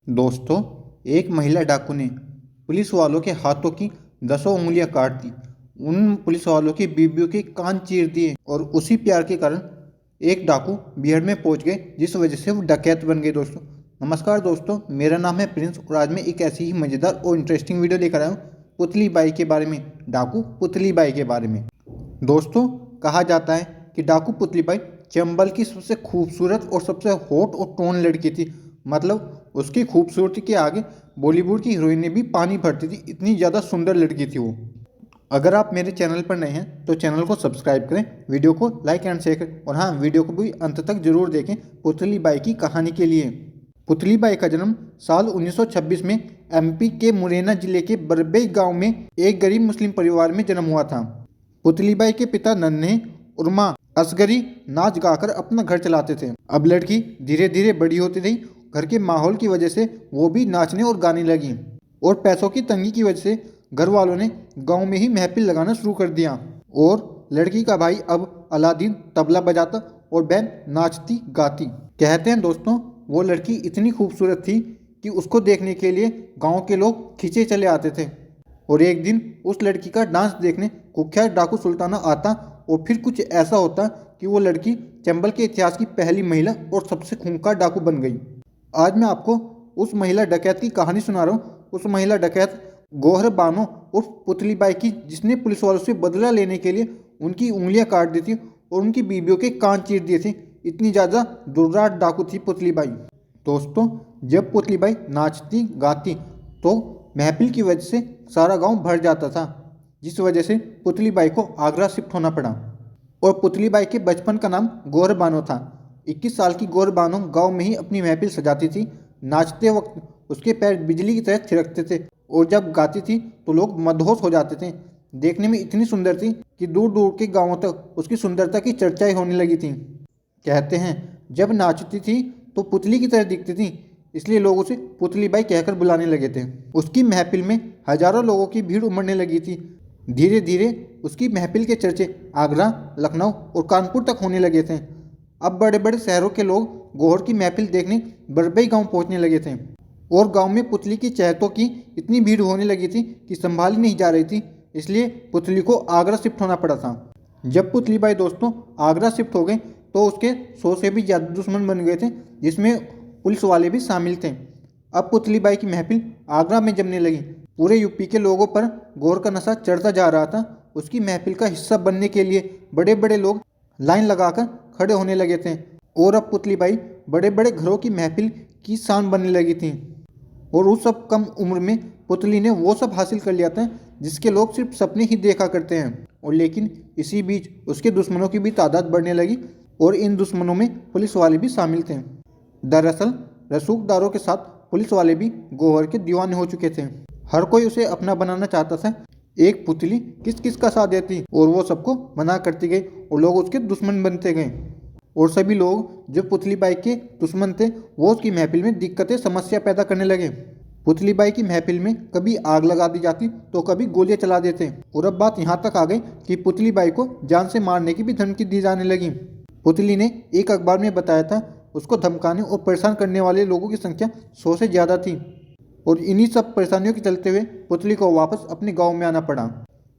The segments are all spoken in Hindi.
दोस्तों, एक महिला डाकू ने पुलिस वालों के हाथों की 10 उंगलियां काट दी। उन पुलिस वालों की बीवियों के कान चीर दिए और उसी प्यार के कारण एक डाकू बिहार में पहुंच गए, जिस वजह से वो डकैत बन गए। दोस्तों नमस्कार दोस्तों, मेरा नाम है प्रिंस और आज मैं एक ऐसी ही मज़ेदार और इंटरेस्टिंग वीडियो लेकर आया हूँ पुतली बाई के बारे में, डाकू पुतली बाई के बारे में। दोस्तों, कहा जाता है कि डाकू पुतली बाई चंबल की सबसे खूबसूरत और सबसे हॉट और टोन लड़की थी। मतलब उसकी खूबसूरती के आगे बॉलीवुड की हीरोइनें भी पानी भरती थी, इतनी ज़्यादा सुंदर लड़की थी वो। अगर आप मेरे चैनल पर नए हैं तो चैनल को सब्सक्राइब करें, वीडियो को लाइक एंड शेयर करें और हाँ, वीडियो को भी अंत तक जरूर देखें पुतली बाई की कहानी के लिए। पुतली बाई का जन्म साल 1926 में एमपी के मुरैना जिले के बरबई गांव में एक गरीब मुस्लिम परिवार में जन्म हुआ था। पुतली बाई के पिता नन्हे और माँ असगरी नाच गाकर अपना घर चलाते थे। अब लड़की धीरे धीरे बड़ी होती रही। घर के माहौल की वजह से वो भी नाचने और गाने लगी और पैसों की तंगी की वजह से घर वालों ने गांव में ही महफिल लगाना शुरू कर दिया। और लड़की का भाई अब अलादीन तबला बजाता और बहन नाचती गाती। कहते हैं दोस्तों, वो लड़की इतनी खूबसूरत थी कि उसको देखने के लिए गांव के लोग खींचे चले आते थे। और एक दिन उस लड़की का डांस देखने कुख्यात डाकू सुल्ताना आता और फिर कुछ ऐसा होता कि वो लड़की चंबल के इतिहास की पहली महिला और सबसे खूंखार डाकू बन गई। आज मैं आपको उस महिला डकैत की कहानी सुना रहा हूँ। उस महिला डकैत गौहर बानो उर्फ पुतली बाई की, जिसने पुलिस वालों से बदला लेने के लिए उनकी उंगलियां काट दी थी और उनकी बीवियों के कान चीर दिए थे। इतनी ज़्यादा दुर्राट डाकू थी पुतली बाई। दोस्तों, जब पुतली बाई नाचती गाती तो महफिल की वजह से सारा गांव भर जाता था, जिस वजह से पुतली बाई को आगरा शिफ्ट होना पड़ा। और पुतली बाई के बचपन का नाम गौर बानो था। 21 साल की गौर बानो गांव में ही अपनी महफिल सजाती थी। नाचते वक्त उसके पैर बिजली की तरह थिरकते थे और जब गाती थी तो लोग मदहोश हो जाते थे। देखने में इतनी सुंदर थी कि दूर दूर के गांवों तक उसकी सुंदरता की चर्चाएं होने लगी थी। कहते हैं, जब नाचती थी तो पुतली की तरह दिखती थी, इसलिए लोग उसे पुतली बाई कहकर बुलाने लगे थे। उसकी महफिल में हजारों लोगों की भीड़ उमड़ने लगी थी। धीरे धीरे उसकी महफिल के चर्चे आगरा, लखनऊ और कानपुर तक होने लगे थे। अब बड़े बड़े शहरों के लोग गौहर की महफिल देखने बरबई गांव पहुंचने लगे थे और गांव में पुतली की चहतों की इतनी भीड़ होने लगी थी कि संभाली नहीं जा रही थी, इसलिए पुतली को आगरा शिफ्ट होना पड़ा था। जब पुतली बाई दोस्तों आगरा शिफ्ट हो गई तो उसके 100 से भी ज़्यादा दुश्मन बन गए थे, जिसमें पुलिस वाले भी शामिल थे। अब पुतली बाई की महफिल आगरा में जमने लगी। पूरे यूपी के लोगों पर गौर का नशा चढ़ता जा रहा था। उसकी महफिल का हिस्सा बनने के लिए बड़े बड़े लोग लाइन लगाकर खड़े होने लगे थे और अब पुतली बाई बड़े बड़े घरों की महफिल की शान बनने लगी थी। और उस सब कम उम्र में पुतली ने वो सब हासिल कर लिया था जिसके लोग सिर्फ सपने ही देखा करते हैं। और लेकिन इसी बीच उसके दुश्मनों की भी तादाद बढ़ने लगी और इन दुश्मनों में पुलिस वाले भी शामिल थे। दरअसल रसूखदारों के साथ पुलिस वाले भी गौहर के दीवाने हो चुके थे। हर कोई उसे अपना बनाना चाहता था। एक पुतली किस किस का साथ देती और वो सबको मना करती गई और लोग उसके दुश्मन बनते गए। और सभी लोग जो पुतली बाई के दुश्मन थे वो उसकी महफिल में दिक्कतें समस्या पैदा करने लगे। पुतली बाई की महफिल में कभी आग लगा दी जाती तो कभी गोलियां चला देते। और अब बात यहाँ तक आ गई कि पुतली बाई को जान से मारने की भी धमकी दी जाने लगी। पुतली ने एक अखबार में बताया था उसको धमकाने और परेशान करने वाले लोगों की संख्या 100 से ज़्यादा थी। और इन्हीं सब परेशानियों के चलते हुए पुतली को वापस अपने गांव में आना पड़ा।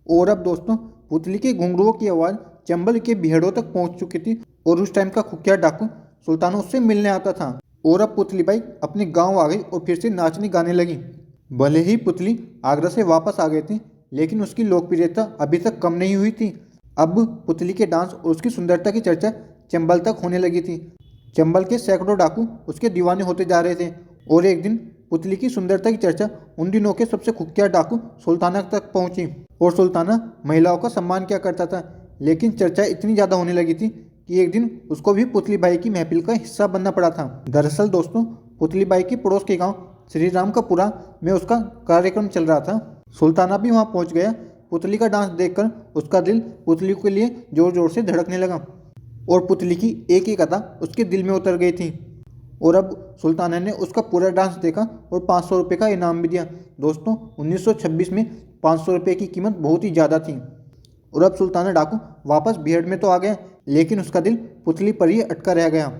और अब दोस्तों, पुतली के घुंघरुओं की आवाज़ चंबल के बिहड़ों तक पहुंच चुकी थी और उस टाइम का कुख्यात डाकू सुल्ताना उससे मिलने आता था। और अब पुतली बाई अपने गांव आ गई और फिर से नाचने गाने लगी। भले ही पुतली आगरा से वापस आ गई थी, लेकिन उसकी लोकप्रियता अभी तक कम नहीं हुई थी। अब पुतली के डांस और उसकी सुंदरता की चर्चा चंबल तक होने लगी थी। चंबल के सैकड़ों डाकू उसके दीवाने होते जा रहे थे। और एक दिन पुतली की सुंदरता की चर्चा उन दिनों के सबसे कुख्यात डाकू सुल्ताना तक पहुंची। और सुल्ताना महिलाओं का सम्मान किया करता था, लेकिन चर्चा इतनी ज़्यादा होने लगी थी कि एक दिन उसको भी पुतली बाई की महफिल का हिस्सा बनना पड़ा था। दरअसल दोस्तों, पुतली बाई के पड़ोस के गांव श्री राम का पुरा में उसका कार्यक्रम चल रहा था। सुल्ताना भी वहां पहुंच गया। पुतली का डांस देखकर उसका दिल पुतली के लिए जोर जोर से धड़कने लगा और पुतली की एक एक अदा उसके दिल में उतर गई थी। और अब सुल्ताना ने उसका पूरा डांस देखा और 500 रुपये का इनाम भी दिया। दोस्तों, 1926 में 500 रुपये की कीमत बहुत ही ज़्यादा थी। और अब सुल्ताना डाकू वापस बिहड़ में तो आ गया, लेकिन उसका दिल पुतली पर ही अटका रह गया।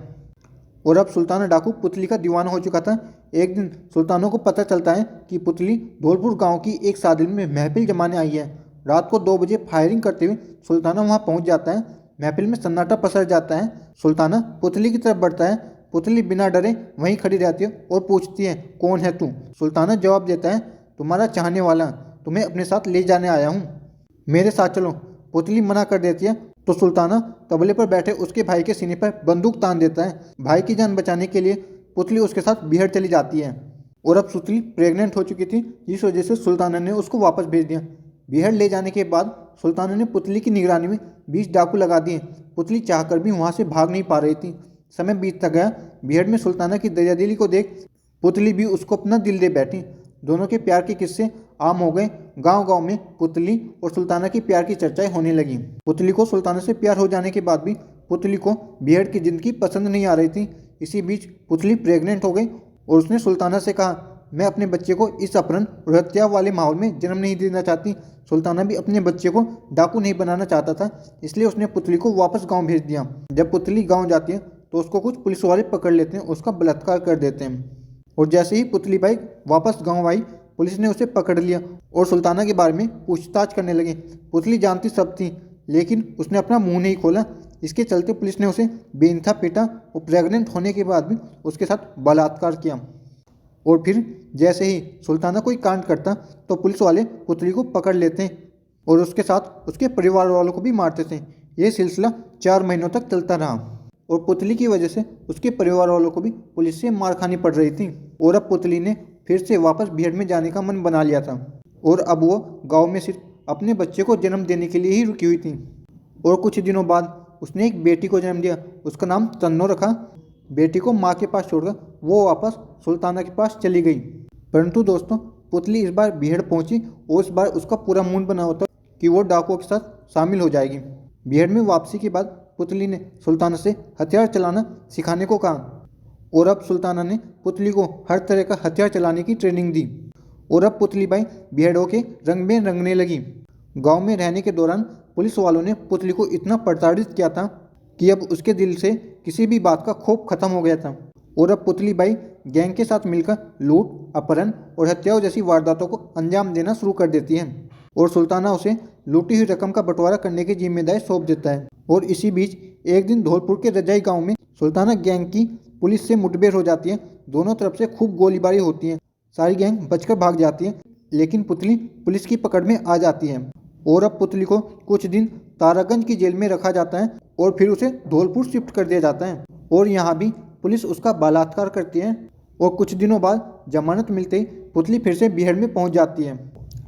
और अब सुल्ताना डाकू पुतली का दीवाना हो चुका था। एक दिन सुल्ताना को पता चलता है कि पुतली धौलपुर गांव की एक शादी में महफिल जमाने आई है। रात को 2 बजे फायरिंग करते हुए सुल्ताना वहां पहुंच जाता है। महफिल में सन्नाटा पसर जाता है। सुल्ताना पुतली की तरफ बढ़ता है। पुतली बिना डरे वहीं खड़ी रहती है और पूछती है, कौन है तू? सुल्ताना जवाब देता है, तुम्हारा चाहने वाला, तुम्हें अपने साथ ले जाने आया हूँ, मेरे साथ चलो। पुतली मना कर देती है तो सुल्ताना तबले पर बैठे उसके भाई के सीने पर बंदूक तान देता है। भाई की जान बचाने के लिए पुतली उसके साथ बिहार चली जाती है। और अब पुतली प्रेग्नेंट हो चुकी थी, जिस वजह से सुल्ताना ने उसको वापस भेज दिया। बिहार ले जाने के बाद सुल्ताना ने पुतली की निगरानी में 20 डाकू लगा दिए। पुतली चाहकर भी वहाँ से भाग नहीं पा रही थी। समय बीतता गया। बिहार में सुल्ताना की दरियादिली को देख पुतली भी उसको अपना दिल दे बैठी। दोनों के प्यार के किस्से आम हो गए। गांव-गांव में पुतली और सुल्ताना की प्यार की चर्चाएं होने लगी। पुतली को सुल्ताना से प्यार हो जाने के बाद भी पुतली को बिहार की जिंदगी पसंद नहीं आ रही थी। इसी बीच पुतली प्रेग्नेंट हो गई और उसने सुल्ताना से कहा, मैं अपने बच्चे को इस अपहरण और हत्या वाले माहौल में जन्म नहीं देना चाहती। सुल्ताना भी अपने बच्चे को डाकू नहीं बनाना चाहता था, इसलिए उसने पुतली को वापस गाँव भेज दिया। जब पुतली गाँव जाती है तो उसको कुछ पुलिस वाले पकड़ लेते हैं, उसका बलात्कार कर देते हैं। और जैसे ही पुतली बाई वापस गांव आई, पुलिस ने उसे पकड़ लिया और सुल्ताना के बारे में पूछताछ करने लगे। पुतली जानती सब थी, लेकिन उसने अपना मुंह नहीं खोला। इसके चलते पुलिस ने उसे बेइंसाफी पीटा और प्रेग्नेंट होने के बाद भी उसके साथ बलात्कार किया। और फिर जैसे ही सुल्ताना कोई कांड करता तो पुलिस वाले पुतली को पकड़ लेते और उसके साथ उसके परिवार वालों को भी मारते थे। ये सिलसिला 4 महीनों तक चलता रहा और पुतली की वजह से उसके परिवार वालों को भी पुलिस से मार खानी पड़ रही थी। और अब पुतली ने फिर से वापस बिहार में जाने का मन बना लिया था और अब वो गांव में सिर्फ अपने बच्चे को जन्म देने के लिए ही रुकी हुई थी। और कुछ दिनों बाद उसने एक बेटी को जन्म दिया, उसका नाम तन्नो रखा। बेटी को माँ के पास छोड़कर वो वापस सुल्ताना के पास चली गई। परंतु दोस्तों, पुतली इस बार बिहार पहुंची और इस बार उसका पूरा मूड बना होता कि वो डाकुओं के साथ शामिल हो जाएगी। बिहार में वापसी के बाद पुतली ने सुल्ताना से हथियार चलाना सिखाने को कहा और अब सुल्ताना ने पुतली को हर तरह का हथियार चलाने की ट्रेनिंग दी। और अब पुतली बाई बिहाड़ों के रंग में रंगने लगी। गांव में रहने के दौरान पुलिस वालों ने पुतली को इतना प्रताड़ित किया था कि अब उसके दिल से किसी भी बात का खौफ खत्म हो गया था। और अब पुतली बाई गैंग के साथ मिलकर लूट, अपहरण और हत्याओं जैसी वारदातों को अंजाम देना शुरू कर देती है और सुल्ताना उसे लूटी हुई रकम का बंटवारा करने की जिम्मेदारी सौंप देता है। और इसी बीच एक दिन धौलपुर के रजाई गांव में सुल्ताना गैंग की पुलिस से मुठभेड़ हो जाती है। दोनों तरफ से खूब गोलीबारी होती है। सारी गैंग बचकर भाग जाती है, लेकिन पुतली पुलिस की पकड़ में आ जाती है। और अब पुतली को कुछ दिन तारागंज की जेल में रखा जाता है और फिर उसे धौलपुर शिफ्ट कर दिया जाता है। और यहाँ भी पुलिस उसका बलात्कार करती है और कुछ दिनों बाद जमानत मिलते ही पुतली फिर से बिहार में पहुँच जाती है।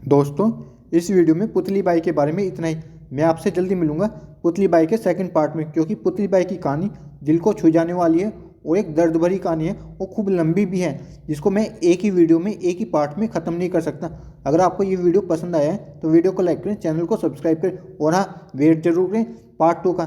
दोस्तों, इस वीडियो में पुतली बाई के बारे में इतना ही। मैं आपसे जल्दी मिलूंगा पुतली बाई के सेकंड पार्ट में, क्योंकि पुतली बाई की कहानी दिल को छू जाने वाली है और एक दर्द भरी कहानी है और खूब लंबी भी है, जिसको मैं एक ही वीडियो में एक ही पार्ट में ख़त्म नहीं कर सकता। अगर आपको ये वीडियो पसंद आया है तो वीडियो को लाइक करें, चैनल को सब्सक्राइब करें और हाँ, वेट जरूर करें पार्ट 2 का।